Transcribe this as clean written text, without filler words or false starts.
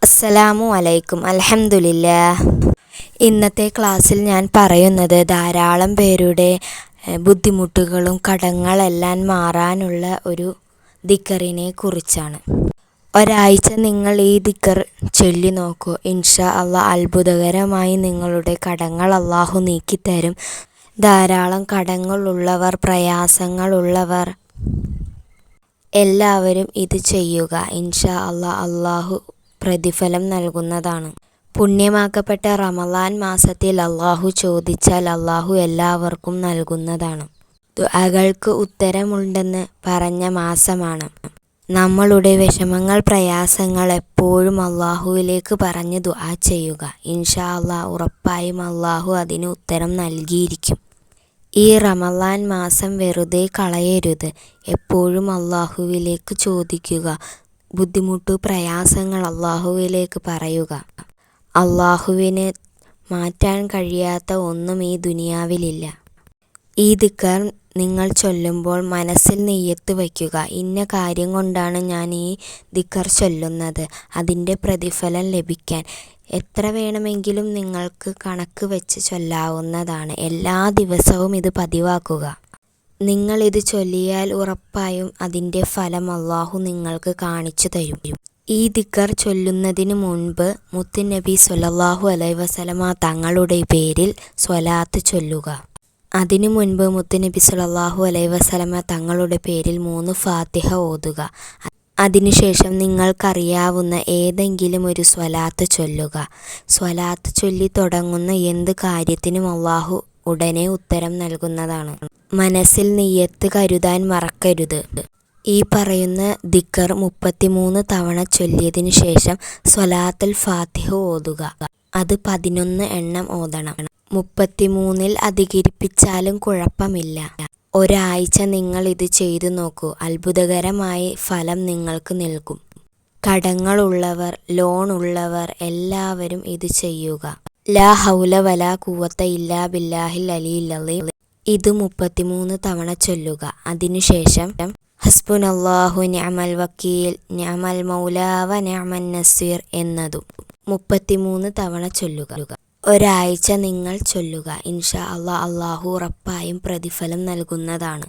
അസ്സലാമു അലൈക്കും. അൽഹംദുലില്ലാഹ്. ഇന്നത്തെ ക്ലാസ്സിൽ ഞാൻ പറയുന്നത് ധാരാളം പേരുടെ ബുദ്ധിമുട്ടുകളും കടങ്ങളെല്ലാം മാറാനുള്ള ഒരു ദിക്കറിനെ കുറിച്ചാണ്. ഒരാഴ്ച നിങ്ങൾ ഈ ദിക്കർ ചൊല്ലി നോക്കൂ. ഇൻഷാ അല്ലാഹ് അത്ഭുതകരമായി നിങ്ങളുടെ കടങ്ങൾ അല്ലാഹു നീക്കിത്തരും. ധാരാളം കടങ്ങളുള്ളവർ, പ്രയാസങ്ങളുള്ളവർ എല്ലാവരും ഇത് ചെയ്യുക. ഇൻഷാ അല്ലാഹ് അല്ലാഹു പ്രതിഫലം നൽകുന്നതാണ്. പുണ്യമാക്കപ്പെട്ട റമളാൻ മാസത്തിൽ അല്ലാഹു ചോദിച്ചാൽ അല്ലാഹു എല്ലാവർക്കും നൽകുന്നതാണ്. ദുആകൾക്ക് ഉത്തരമുണ്ടെന്ന് പറഞ്ഞ മാസമാണ്. നമ്മളുടെ വിഷമങ്ങൾ, പ്രയാസങ്ങൾ എപ്പോഴും അല്ലാഹുവിലേക്ക് പറഞ്ഞ് ദുആ ചെയ്യുക. ഇൻഷാ അല്ലാഹ് ഉറപ്പായും അല്ലാഹു അതിന് ഉത്തരം നൽകിയിരിക്കും. ഈ റമളാൻ മാസം വെറുതെ കളയരുത്. എപ്പോഴും അല്ലാഹുവിലേക്ക് ചോദിക്കുക. ബുദ്ധിമുട്ട്, പ്രയാസങ്ങൾ അല്ലാഹുവിലേക്ക് പറയുക. അല്ലാഹുവിന് മാറ്റാൻ കഴിയാത്ത ഒന്നും ഈ ദുനിയാവിലില്ല. ഈ ദിക്ർ നിങ്ങൾ ചൊല്ലുമ്പോൾ മനസ്സിൽ നിയ്യത്ത് വയ്ക്കുക. ഇന്ന കാര്യം കൊണ്ടാണ് ഞാൻ ഈ ദിക്ർ ചൊല്ലുന്നത്. അതിൻ്റെ പ്രതിഫലം ലഭിക്കാൻ എത്ര വേണമെങ്കിലും നിങ്ങൾക്ക് കണക്ക് വെച്ച് ചൊല്ലാവുന്നതാണ്. എല്ലാ ദിവസവും ഇത് പതിവാക്കുക. നിങ്ങളിത് ചൊല്ലിയാൽ ഉറപ്പായും അതിൻ്റെ ഫലം അല്ലാഹു നിങ്ങൾക്ക് കാണിച്ചു തരും. ഈ ദിക്ർ ചൊല്ലുന്നതിന് മുൻപ് മുത്തുനബി സ്വല്ലല്ലാഹു അലൈഹി വസല്ലമ തങ്ങളുടെ പേരിൽ സ്വലാത്ത് ചൊല്ലുക. അതിനു മുൻപ് മുത്തുനബി സ്വല്ലല്ലാഹു അലൈഹി വസല്ലമ തങ്ങളുടെ പേരിൽ 3 ഫാത്തിഹ ഓതുക. അതിനുശേഷം നിങ്ങൾക്കറിയാവുന്ന ഏതെങ്കിലും ഒരു സ്വലാത്ത് ചൊല്ലുക. സ്വലാത്ത് ചൊല്ലി തുടങ്ങുന്ന എന്ത് കാര്യത്തിനും അല്ലാഹു ഉടനെ ഉത്തരം നൽകുന്നതാണ്. മനസ്സിൽ നിയ്യത്ത് കരുതാൻ മറക്കരുത്. ഈ പറയുന്ന ദിക്ർ 33 തവണ ചൊല്ലിയതിനു ശേഷം സ്വലാത്തുൽ ഫാത്തിഹ ഓതുക. അത് 11 എണ്ണം ഓതണം. 33-ൽ അധികരിപ്പിച്ചാലും കുഴപ്പമില്ല. ഒരാഴ്ച നിങ്ങൾ ഇത് ചെയ്തു നോക്കൂ. അത്ഭുതകരമായി ഫലം നിങ്ങൾക്ക് നൽകും. കടങ്ങളുള്ളവർ, ലോൺ ഉള്ളവർ എല്ലാവരും ഇത് ചെയ്യുക. ലാ ഹൗല വലാ ഖുവത ഇല്ലാ ബില്ലാഹിൽ അലിയിൽ അളീം. ഇത് 33 തവണ ചൊല്ലുക. അതിനുശേഷം ഹസ്ബുനല്ലാഹു നിഅമൽ വക്കീൽ, നിഅമൽ മൗലാ വ നിഅമൻ നസീർ എന്നതും 33 തവണ ചൊല്ലുക. ഒരാഴ്ച നിങ്ങൾ ചൊല്ലുക. ഇൻഷാ അല്ലാഹ് അല്ലാഹു ഉറപ്പായും പ്രതിഫലം നൽകുന്നതാണ്.